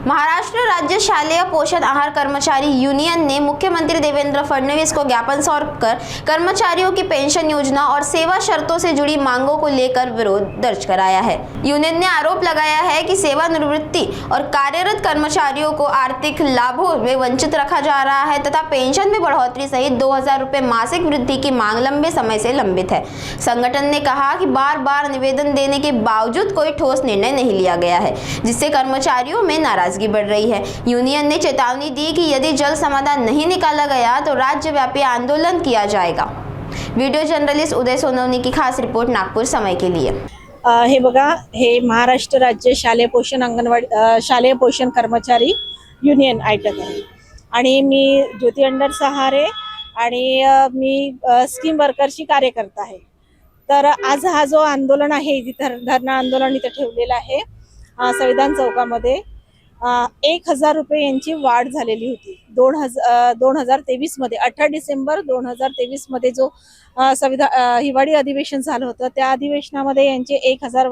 महाराष्ट्र राज्य शालेय पोषण आहार कर्मचारी यूनियन ने मुख्यमंत्री देवेंद्र फडणवीस को ज्ञापन सौंपकर कर्मचारियों की पेंशन योजना और सेवा शर्तों से जुड़ी मांगों को लेकर विरोध दर्ज कराया है। यूनियन ने आरोप लगाया है कि सेवानिवृत्ति और कार्यरत कर्मचारियों को आर्थिक लाभों में वंचित रखा जा रहा है तथा पेंशन में बढ़ोतरी सहित 2000 रुपए मासिक वृद्धि की मांग लंबे समय से लंबित है। संगठन ने कहा कि बार बार निवेदन देने के बावजूद कोई ठोस निर्णय नहीं लिया गया है, जिससे कर्मचारियों में नाराजगी बढ़ रही है। यूनियन ने चेतावनी दी कि यदि जल्द समाधान नहीं निकाला गया तो राज्यव्यापी आंदोलन किया जाएगा। वीडियो जर्नलिस्ट उदय सोनवणी की खास रिपोर्ट नागपूर समय के लिए। हे बघा, हे महाराष्ट्र राज्य शालेय पोषण कर्मचारी युनियन आयटक आहे आणि मी ज्योती अंडर सहारे आणि मी स्कीम वर्करची कार्यकर्ता आहे। तर आज हा जो आंदोलन आहे, धरणा आंदोलन इथे ठेवलेलं आहे संविधान चौकामध्ये 1000 रुपये यांची वाढ झालेली होती 2023 मध्ये। 18 डिसेंबर 2023 मध्ये जो हिवाळी अधिवेशन झालं होतं, त्या अधिवेशनामध्ये यांचे 1000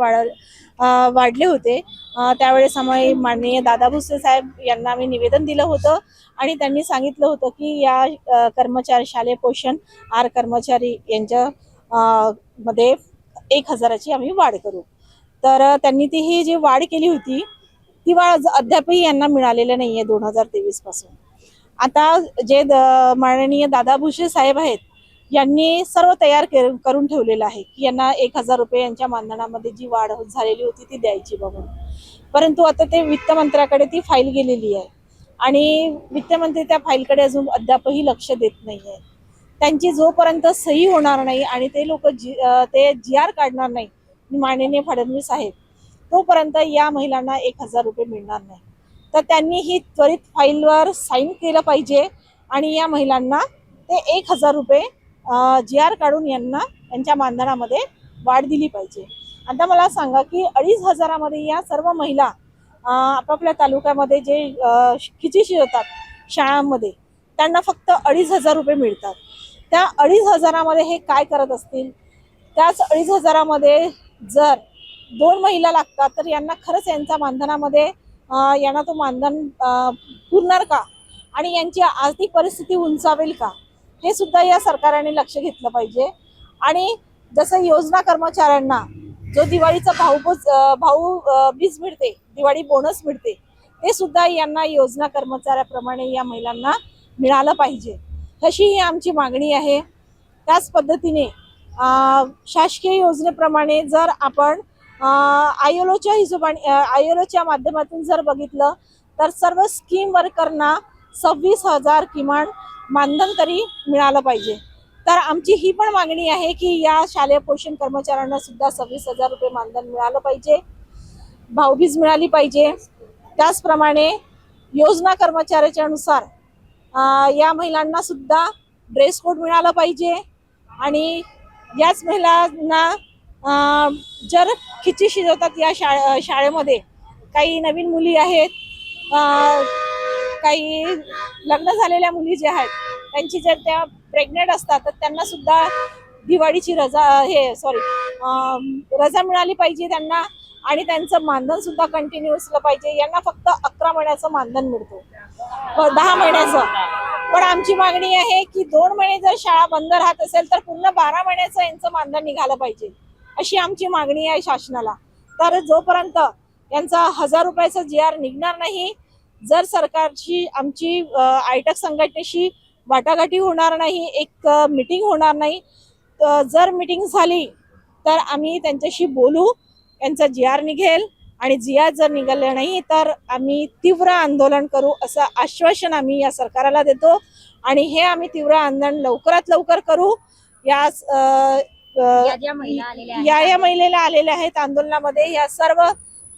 वाढले होते। त्यावेळेस आम्ही माननीय दादा भुसे साहेब यांना मी निवेदन दिलं होतं आणि त्यांनी सांगितलं होतं की या कर्मचारी शालेय पोषण आहार कर्मचारी यांच्या मध्ये 1000ची आम्ही वाढ करू। तर त्यांनी ती ही जी वाढ केली होती ती वाढ अद्यापही यांना मिळालेली नाहीये 2023 पासून। आता जे माननीय दादा भुसे साहेब आहेत यांनी सर्व तयार करून ठेवलेलं आहे की यांना 1000 रुपये यांच्या मानधनामध्ये जी वाढ झालेली होती ती द्यायची बघून। परंतु आता ते वित्तमंत्र्याकडे ती फाईल गेलेली आहे आणि वित्तमंत्री त्या फाईलकडे अजून अद्यापही लक्ष देत नाहीये। त्यांची जोपर्यंत सही होणार नाही आणि ते लोक ते GR काढणार नाही माननीय फडणवीस साहेब, तोपर्यंत या महिलांना 1000 रुपये मिळणार नाही। तर त्यांनी ही त्वरित फाईलवर साईन केलं पाहिजे आणि या महिलांना ते 1000 रुपये GR काढून यांच्या मानधनामध्ये वाढ दिली पाहिजे। आता मला सांगा की 2500 मध्ये या सर्व महिला आपापल्या तालुक्यामध्ये जे खिचीशी होतात शाळांमध्ये, त्यांना फक्त 2500 रुपये मिळतात। त्या 2500 मध्ये हे काय करत असतील? त्याच 2500 मध्ये जर 2 महिला लागतात तर यांना खरंच यांच्या मानधनामध्ये यांना तो मानधन पुरणार का आणि यांची आर्थिक परिस्थिती उंचावेल का, हे सुद्धा या सरकारने लक्ष घेतलं पाहिजे। आणि जसं योजना कर्मचाऱ्यांना जो दिवाळीचा भाऊबीज मिळते, दिवाळी बोनस मिळते, ते सुद्धा यांना योजना कर्मचाऱ्याप्रमाणे या महिलांना मिळालं पाहिजे, अशी ही आमची मागणी आहे। त्याच पद्धतीने शासकीय योजनेप्रमाणे जर आपण आयोलोच्या हिशोबाने आयोलोच्या माध्यमातून जर बघितलं तर सर्व स्कीम वर्करना 26,000 किमान मानधन तरी मिळालं पाहिजे। तर आमची ही पण मागणी आहे की या शालेय पोषण कर्मचाऱ्यांना सुद्धा 26,000 रुपये मानधन मिळालं पाहिजे, भाऊबीज मिळाली पाहिजे। त्याचप्रमाणे योजना कर्मचाऱ्याच्या अनुसार या महिलांना सुद्धा ड्रेस कोड मिळाला पाहिजे आणि याच महिलांना जर खिची शिजवतात या शाळेमध्ये, काही नवीन मुली आहेत, काही लग्न झालेल्या मुली ज्या आहेत, त्यांची जर त्या प्रेग्नेंट असतात तर त्यांना सुद्धा दिवाळीची रजा मिळाली पाहिजे त्यांना आणि त्यांचं मानधन सुद्धा कंटिन्यू असलं पाहिजे। यांना फक्त 11 महिन्याचं मानधन मिळतो, 10 महिन्याचं। पण आमची मागणी आहे की 2 महिने जर शाळा बंद राहत असेल तर पूर्ण 12 महिन्याचं यांचं मानधन निघालं पाहिजे, अशी आमची मागणी आहे शासनाला। तर जोपर्यंत यांचा 1000 रुपयाचा GR निघणार नाही, जर सरकारची आमची आयटक संघटनेशी वाटाघाटी होणार नाही, एक मीटिंग होणार नाही, जर मीटिंग झाली तर आम्ही त्यांच्याशी बोलू, यांचा GR निघेल आणि GR जर निघालं नाही तर आम्ही तीव्र आंदोलन करू असं आश्वासन आम्ही या सरकारला देतो आणि हे आम्ही तीव्र आंदोलन लवकरात लवकर करू। या महिलेला आलेल्या आहेत आंदोलनामध्ये, या सर्व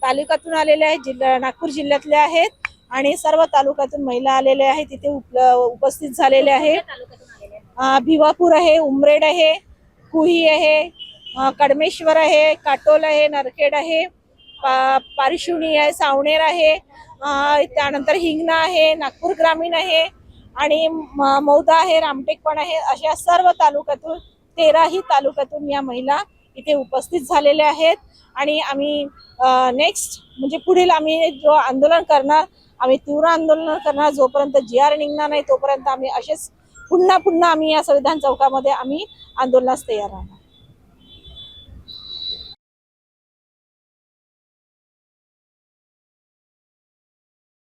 तालुक्यातून आलेल्या आहेत, नागपूर जिल्ह्यातल्या आहेत आणि सर्व तालुक्यातून महिला आलेल्या आहेत, तिथे उपस्थित झालेले आहेत। भिवापूर आहे, उमरेड आहे, कुही आहे, कडमेश्वर आहे, काटोल आहे, नरखेड आहे, पारिशिवनी आहे, सावनेर आहे, त्यानंतर हिंगणा आहे, नागपूर ग्रामीण आहे आणि मौदा आहे, रामटेक पण आहे। अशा सर्व तालुक्यातून 13ही तालुक्यातून या महिला इथे उपस्थित झालेल्या आहेत आणि आम्ही नेक्स्ट म्हणजे पुढील आम्ही जो आंदोलन करणार आम्ही तीव्र आंदोलन करणार. जोपर्यंत GR निघणार नाही तोपर्यंत आम्ही असेच पुन्हा पुन्हा आम्ही या संविधान चौकामध्ये आम्ही आंदोलनास तयार राहणार.